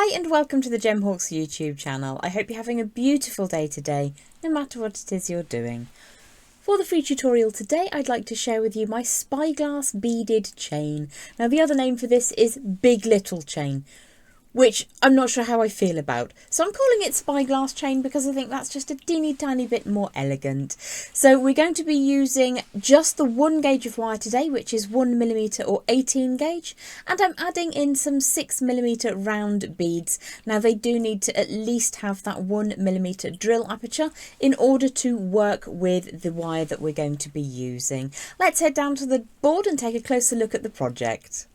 Hi and welcome to the Gemhawks YouTube channel. I hope you're having a beautiful day today, no matter what it is you're doing. For the free tutorial today, I'd like to share with you my spyglass beaded chain. Now the other name for this is Big Little chain, which I'm not sure how I feel about. So I'm calling it spyglass chain because I think that's just a teeny tiny bit more elegant. So we're going to be using just the 1 gauge of wire today, which is 1mm or 18 gauge. And I'm adding in some 6mm round beads. Now they do need to at least have that 1mm drill aperture in order to work with the wire that we're going to be using. Let's head down to the board and take a closer look at the project.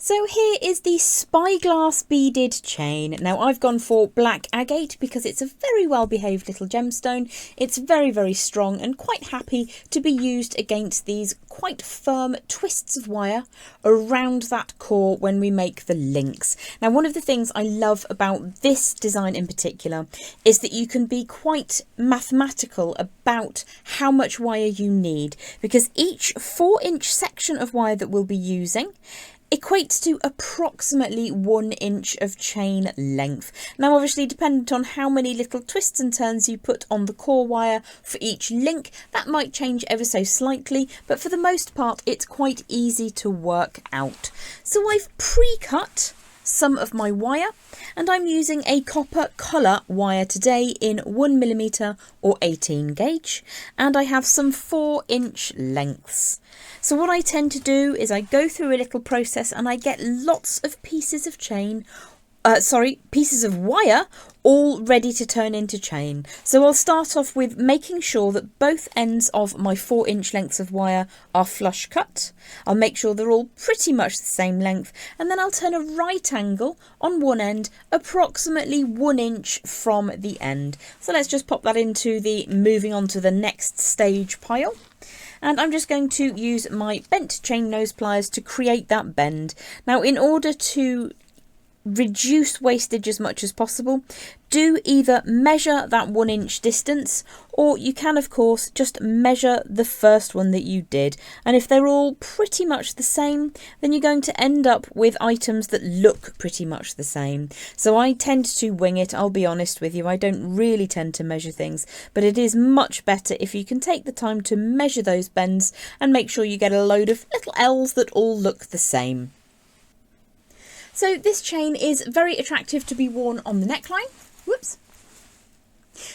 So here is the spyglass beaded chain. Now I've gone for black agate because it's a very well behaved little gemstone. It's very, very strong and quite happy to be used against these quite firm twists of wire around that core when we make the links. Now one of the things I love about this design in particular is that you can be quite mathematical about how much wire you need, because each 4-inch section of wire that we'll be using equates to approximately 1 inch of chain length. Now obviously dependent on how many little twists and turns you put on the core wire for each link, that might change ever so slightly, but for the most part it's quite easy to work out. So I've pre-cut some of my wire and I'm using a copper collar wire today in 1mm or 18 gauge, and I have some 4-inch lengths. So what I tend to do is I go through a little process and I get lots of pieces of pieces of wire all ready to turn into chain. So I'll start off with making sure that both ends of my 4-inch lengths of wire are flush cut. I'll make sure they're all pretty much the same length, and then I'll turn a right angle on one end approximately 1 inch from the end. So let's just pop that into the moving on to the next stage pile. And I'm just going to use my bent chain nose pliers to create that bend. Now in order to reduce wastage as much as possible, do either measure that 1 inch distance, or you can of course just measure the first one that you did, and if they're all pretty much the same, then you're going to end up with items that look pretty much the same. So I tend to wing it, I'll be honest with you. I don't really tend to measure things, but it is much better if you can take the time to measure those bends and make sure you get a load of little L's that all look the same. So this chain is very attractive to be worn on the neckline. Whoops.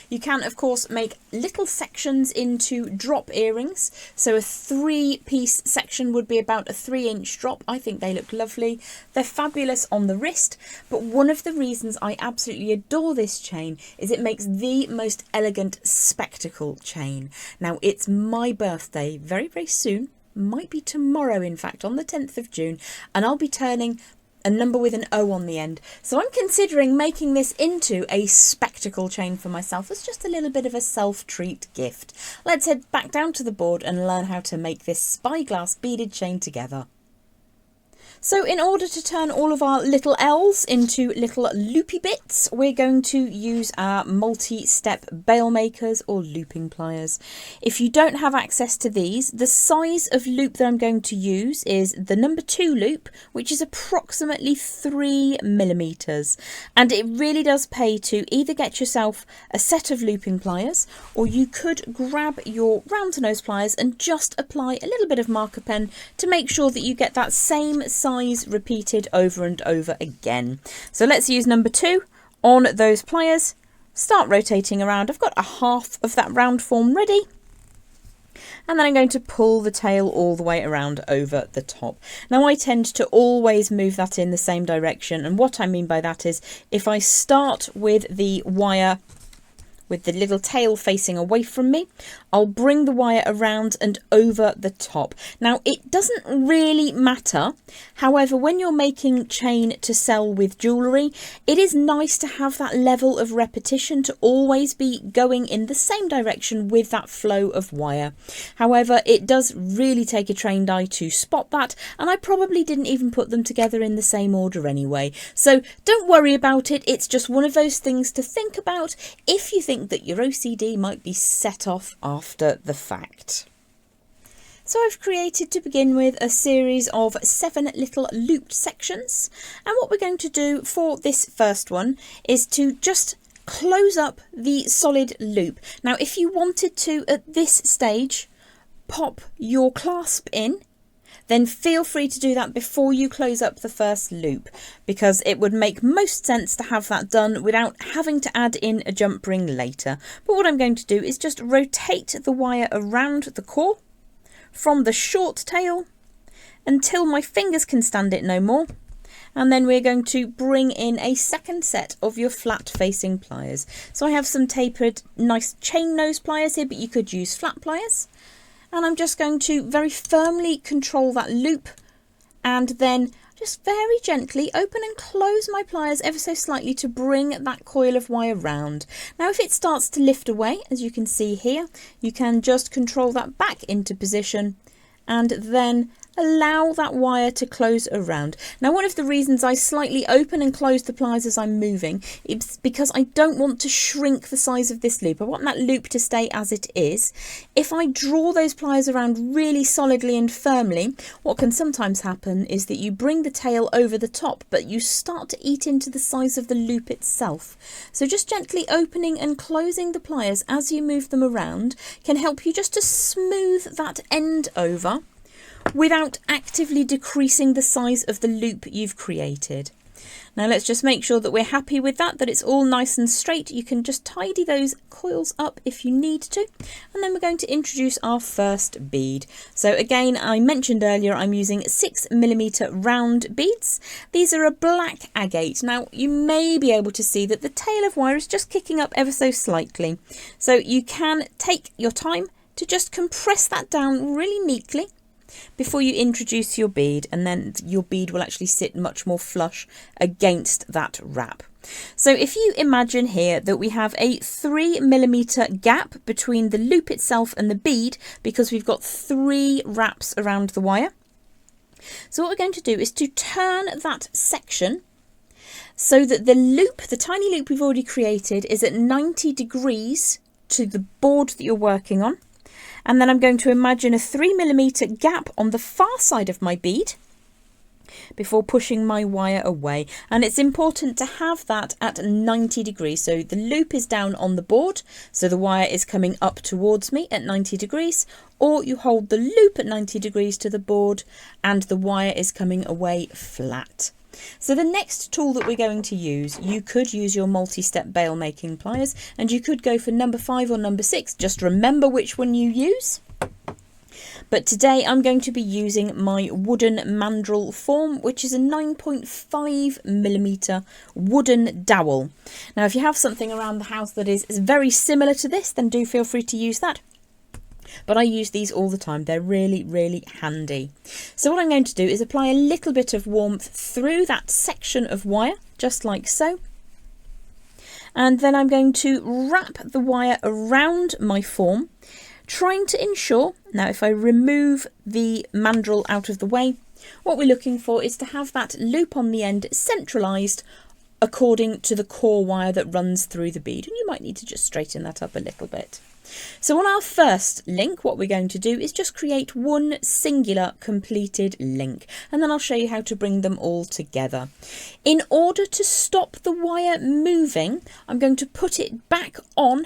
You can of course make little sections into drop earrings. So a 3-piece section would be about a 3-inch drop. I think they look lovely. They're fabulous on the wrist, but one of the reasons I absolutely adore this chain is it makes the most elegant spectacle chain. Now it's my birthday very, very soon. Might be tomorrow, in fact, on the 10th of June, and I'll be turning a number with an O on the end. So I'm considering making this into a spectacle chain for myself as just a little bit of a self-treat gift. Let's head back down to the board and learn how to make this spyglass beaded chain together. So in order to turn all of our little L's into little loopy bits, we're going to use our multi-step bail makers or looping pliers. If you don't have access to these, the size of loop that I'm going to use is the number 2 loop, which is approximately 3mm. And it really does pay to either get yourself a set of looping pliers, or you could grab your round nose pliers and just apply a little bit of marker pen to make sure that you get that same size repeated over and over again. So let's use number 2 on those pliers, start rotating around. I've got a half of that round form ready, and then I'm going to pull the tail all the way around over the top. Now I tend to always move that in the same direction, and what I mean by that is if I start with the wire with the little tail facing away from me, I'll bring the wire around and over the top. Now it doesn't really matter, however when you're making chain to sell with jewellery, it is nice to have that level of repetition, to always be going in the same direction with that flow of wire. However, it does really take a trained eye to spot that, and I probably didn't even put them together in the same order anyway. So don't worry about it, it's just one of those things to think about if you think that your OCD might be set off after the fact. So I've created, to begin with, a series of 7 little looped sections, and what we're going to do for this first one is to just close up the solid loop. Now if you wanted to, at this stage, pop your clasp in, then feel free to do that before you close up the first loop, because it would make most sense to have that done without having to add in a jump ring later. But what I'm going to do is just rotate the wire around the core from the short tail until my fingers can stand it no more. And then we're going to bring in a second set of your flat facing pliers. So I have some tapered nice chain nose pliers here, but you could use flat pliers. And I'm just going to very firmly control that loop, and then just very gently open and close my pliers ever so slightly to bring that coil of wire round. Now if it starts to lift away, as you can see here, you can just control that back into position and then allow that wire to close around. Now one of the reasons I slightly open and close the pliers as I'm moving is because I don't want to shrink the size of this loop. I want that loop to stay as it is. If I draw those pliers around really solidly and firmly, what can sometimes happen is that you bring the tail over the top, but you start to eat into the size of the loop itself. So just gently opening and closing the pliers as you move them around can help you just to smooth that end over without actively decreasing the size of the loop you've created. Now let's just make sure that we're happy with that it's all nice and straight. You can just tidy those coils up if you need to, and then we're going to introduce our first bead. So again, I mentioned earlier I'm using 6mm round beads. These are a black agate. Now you may be able to see that the tail of wire is just kicking up ever so slightly, so you can take your time to just compress that down really neatly before you introduce your bead, and then your bead will actually sit much more flush against that wrap. So if you imagine here that we have a 3mm gap between the loop itself and the bead, because we've got 3 wraps around the wire. So what we're going to do is to turn that section so that the loop, the tiny loop we've already created, is at 90 degrees to the board that you're working on. And then I'm going to imagine a 3mm gap on the far side of my bead before pushing my wire away. And it's important to have that at 90 degrees. So the loop is down on the board, so the wire is coming up towards me at 90 degrees, or you hold the loop at 90 degrees to the board and the wire is coming away flat. So the next tool that we're going to use, you could use your multi-step bail making pliers, and you could go for number 5 or number 6. Just remember which one you use. But today I'm going to be using my wooden mandrel form, which is a 9.5mm wooden dowel. Now if you have something around the house that is very similar to this, then do feel free to use that. But I use these all the time. They're really, really handy. So what I'm going to do is apply a little bit of warmth through that section of wire, just like so. And then I'm going to wrap the wire around my form, trying to ensure, now if I remove the mandrel out of the way, what we're looking for is to have that loop on the end centralised according to the core wire that runs through the bead. And you might need to just straighten that up a little bit. So on our first link, what we're going to do is just create one singular completed link, and then I'll show you how to bring them all together. In order to stop the wire moving, I'm going to put it back on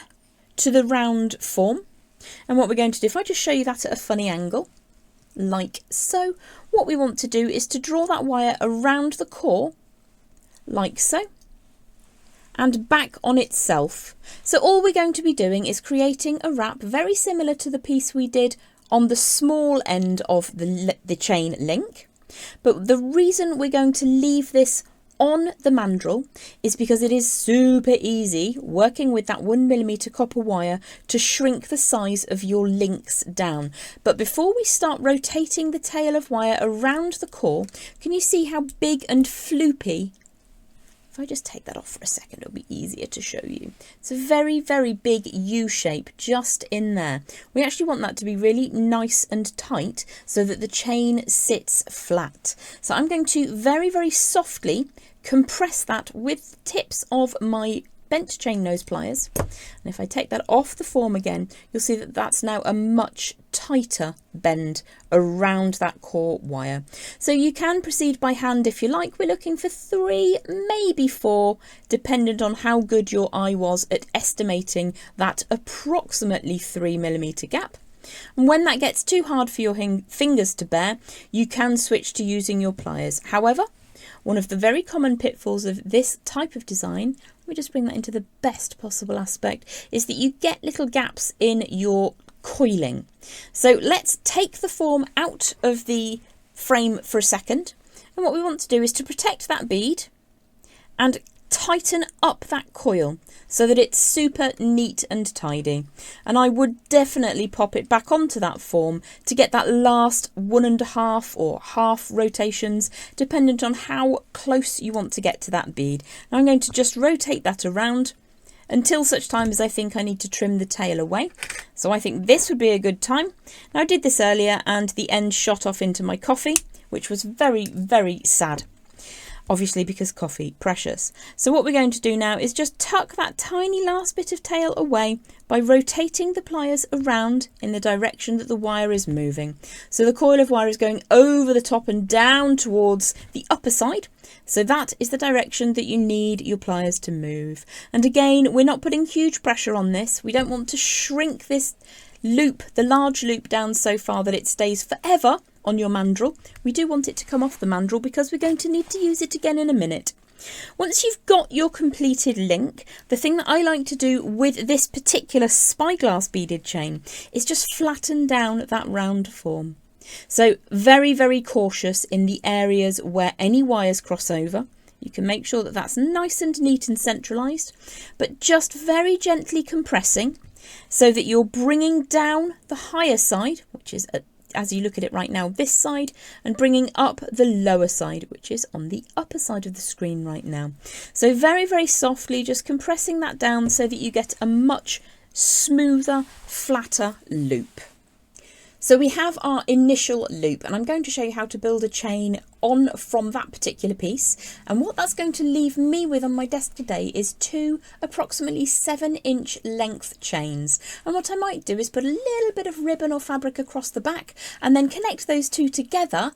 to the round form. And what we're going to do, if I just show you that at a funny angle, like so, what we want to do is to draw that wire around the core, like so, and back on itself. So all we're going to be doing is creating a wrap very similar to the piece we did on the small end of the chain link. But the reason we're going to leave this on the mandrel is because it is super easy working with that 1mm copper wire to shrink the size of your links down. But before we start rotating the tail of wire around the core, can you see how big and floopy? If I just take that off for a second, it'll be easier to show you. It's a very, very big U shape just in there. We actually want that to be really nice and tight so that the chain sits flat. So I'm going to very, very softly compress that with the tips of my bent chain nose pliers. And if I take that off the form again, you'll see that that's now a much tighter bend around that core wire. So you can proceed by hand if you like. We're looking for 3, maybe 4, dependent on how good your eye was at estimating that approximately 3mm gap. And when that gets too hard for your fingers to bear, you can switch to using your pliers. However, one of the very common pitfalls of this type of design, let me just bring that into the best possible aspect, is that you get little gaps in your coiling. So let's take the form out of the frame for a second. And what we want to do is to protect that bead and tighten up that coil so that it's super neat and tidy. And I would definitely pop it back onto that form to get that last 1.5 or half rotations, dependent on how close you want to get to that bead. Now I'm going to just rotate that around until such time as I think I need to trim the tail away. So I think this would be a good time. Now I did this earlier and the end shot off into my coffee, which was very, very sad. Obviously because coffee, precious. So what we're going to do now is just tuck that tiny last bit of tail away by rotating the pliers around in the direction that the wire is moving. So the coil of wire is going over the top and down towards the upper side. So that is the direction that you need your pliers to move. And again, we're not putting huge pressure on this. We don't want to shrink this loop, the large loop, down so far that it stays forever on your mandrel. We do want it to come off the mandrel because we're going to need to use it again in a minute. Once you've got your completed link, the thing that I like to do with this particular spyglass beaded chain is just flatten down that round form. So very, very cautious in the areas where any wires cross over. You can make sure that that's nice and neat and centralised, but just very gently compressing so that you're bringing down the higher side, which is as you look at it right now, this side, and bringing up the lower side, which is on the upper side of the screen right now. So very, very softly, just compressing that down so that you get a much smoother, flatter loop. So we have our initial loop, and I'm going to show you how to build a chain on from that particular piece. And what that's going to leave me with on my desk today is 2 approximately 7-inch length chains. And what I might do is put a little bit of ribbon or fabric across the back and then connect those 2 together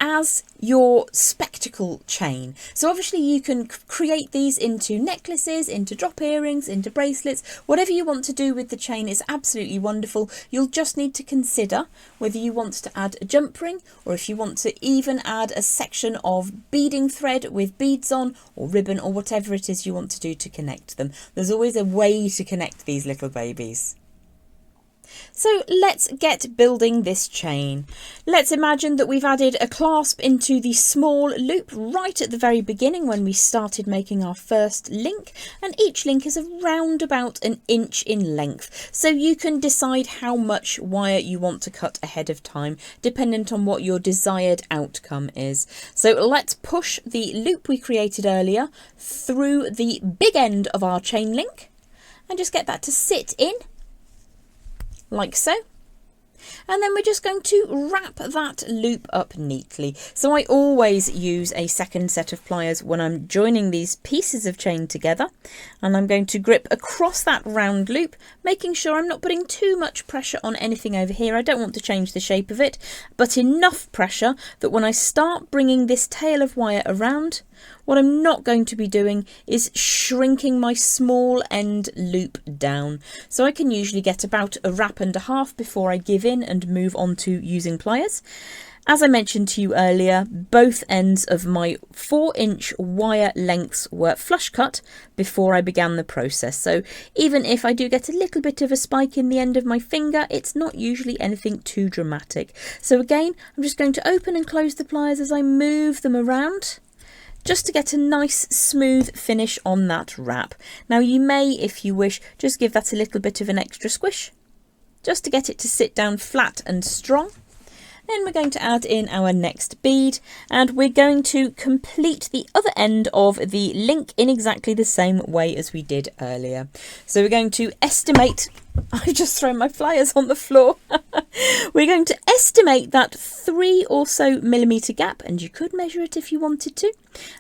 as your spectacle chain. So obviously you can create these into necklaces, into drop earrings, into bracelets. Whatever you want to do with the chain is absolutely wonderful. You'll just need to consider whether you want to add a jump ring, or if you want to even add a section of beading thread with beads on, or ribbon, or whatever it is you want to do to connect them. There's always a way to connect these little babies. So let's get building this chain. Let's imagine that we've added a clasp into the small loop right at the very beginning when we started making our first link, and each link is around about 1 inch in length. So you can decide how much wire you want to cut ahead of time, dependent on what your desired outcome is. So let's push the loop we created earlier through the big end of our chain link and just get that to sit in like so. And then we're just going to wrap that loop up neatly. So I always use a second set of pliers when I'm joining these pieces of chain together, and I'm going to grip across that round loop, making sure I'm not putting too much pressure on anything over here. I don't want to change the shape of it, but enough pressure that when I start bringing this tail of wire around, what I'm not going to be doing is shrinking my small end loop down. So I can usually get about 1.5 wraps before I give in and move on to using pliers. As I mentioned to you earlier, both ends of my 4-inch wire lengths were flush cut before I began the process. So even if I do get a little bit of a spike in the end of my finger, it's not usually anything too dramatic. So again, I'm just going to open and close the pliers as I move them around, just to get a nice smooth finish on that wrap. Now you may, if you wish, just give that a little bit of an extra squish, just to get it to sit down flat and strong. Then we're going to add in our next bead, and we're going to complete the other end of the link in exactly the same way as we did earlier. So we're going to estimate, I've just thrown my pliers on the floor. We're going to estimate that 3 or so millimetre gap, and you could measure it if you wanted to.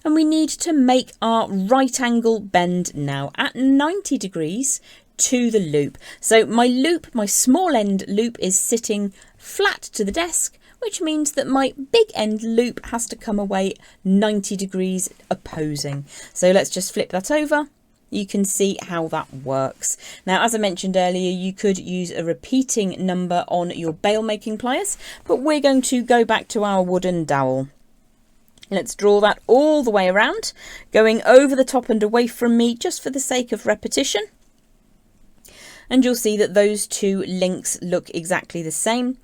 And we need to make our right angle bend now at 90 degrees to the loop. So my loop, my small end loop, is sitting flat to the desk, which means that my big end loop has to come away 90 degrees opposing. So let's just flip that over. You can see how that works. Now, as I mentioned earlier, you could use a repeating number on your bail making pliers, but we're going to go back to our wooden dowel. Let's draw that all the way around, going over the top and away from me just for the sake of repetition. And you'll see that those two links look exactly the same,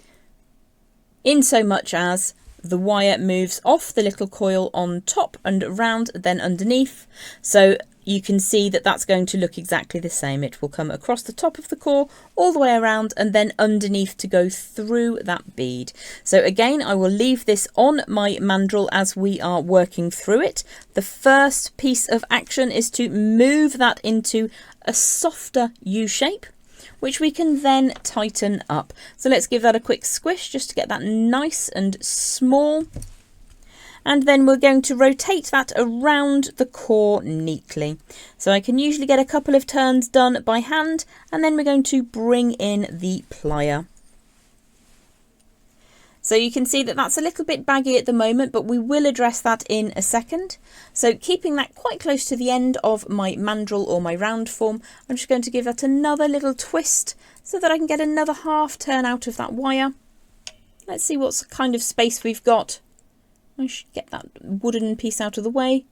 in so much as the wire moves off the little coil on top and around, then underneath. So you can see that that's going to look exactly the same. It will come across the top of the core, all the way around, and then underneath to go through that bead. So again, I will leave this on my mandrel as we are working through it. The first piece of action is to move that into a softer U shape, which we can then tighten up. So let's give that a quick squish just to get that nice and small. And then we're going to rotate that around the core neatly. So I can usually get a couple of turns done by hand, and then we're going to bring in the plier. So you can see that that's a little bit baggy at the moment, but we will address that in a second. So keeping that quite close to the end of my mandrel or my round form, I'm just going to give that another little twist so that I can get another half turn out of that wire. Let's see what kind of space we've got. I should get that wooden piece out of the way.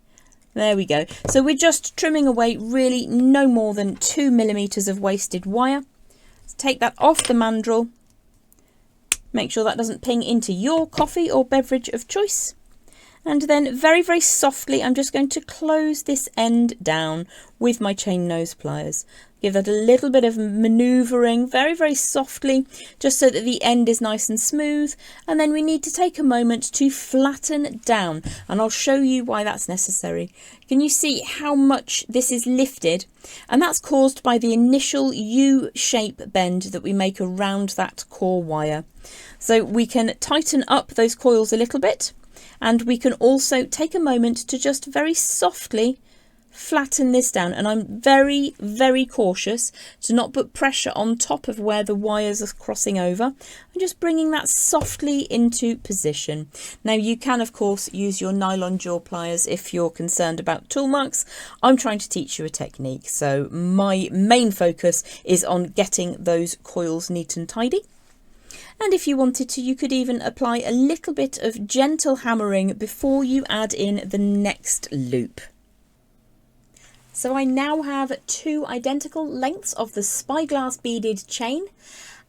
There we go. So we're just trimming away really no more than 2 millimeters of wasted wire. Let's take that off the mandrel. Make sure that doesn't ping into your coffee or beverage of choice. And then very, very softly, I'm just going to close this end down with my chain nose pliers. Give that a little bit of manoeuvring, very, very softly, just so that the end is nice and smooth. And then we need to take a moment to flatten down, and I'll show you why that's necessary. Can you see how much this is lifted? And that's caused by the initial U-shape bend that we make around that core wire. So we can tighten up those coils a little bit, and we can also take a moment to just very softly flatten this down. And I'm very, very cautious to not put pressure on top of where the wires are crossing over. I'm just bringing that softly into position. Now you can of course use your nylon jaw pliers if you're concerned about tool marks. I'm trying to teach you a technique, so my main focus is on getting those coils neat and tidy. And if you wanted to, you could even apply a little bit of gentle hammering before you add in the next loop. So I now have 2 identical lengths of the spyglass beaded chain,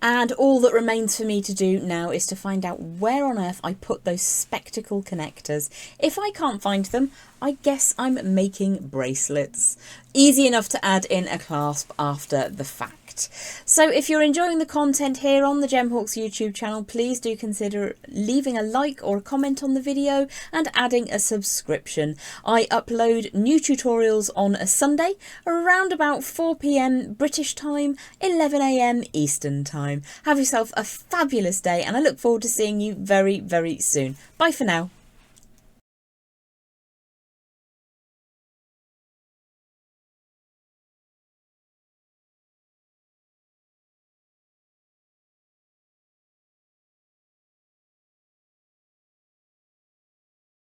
and all that remains for me to do now is to find out where on earth I put those spectacle connectors. If I can't find them, I guess I'm making bracelets. Easy enough to add in a clasp after the fact. So if you're enjoying the content here on the Gemhawks YouTube channel, please do consider leaving a like or a comment on the video and adding a subscription. I upload new tutorials on a Sunday around about 4 PM British time, 11 AM Eastern time. Have yourself a fabulous day, and I look forward to seeing you very, very soon. Bye for now.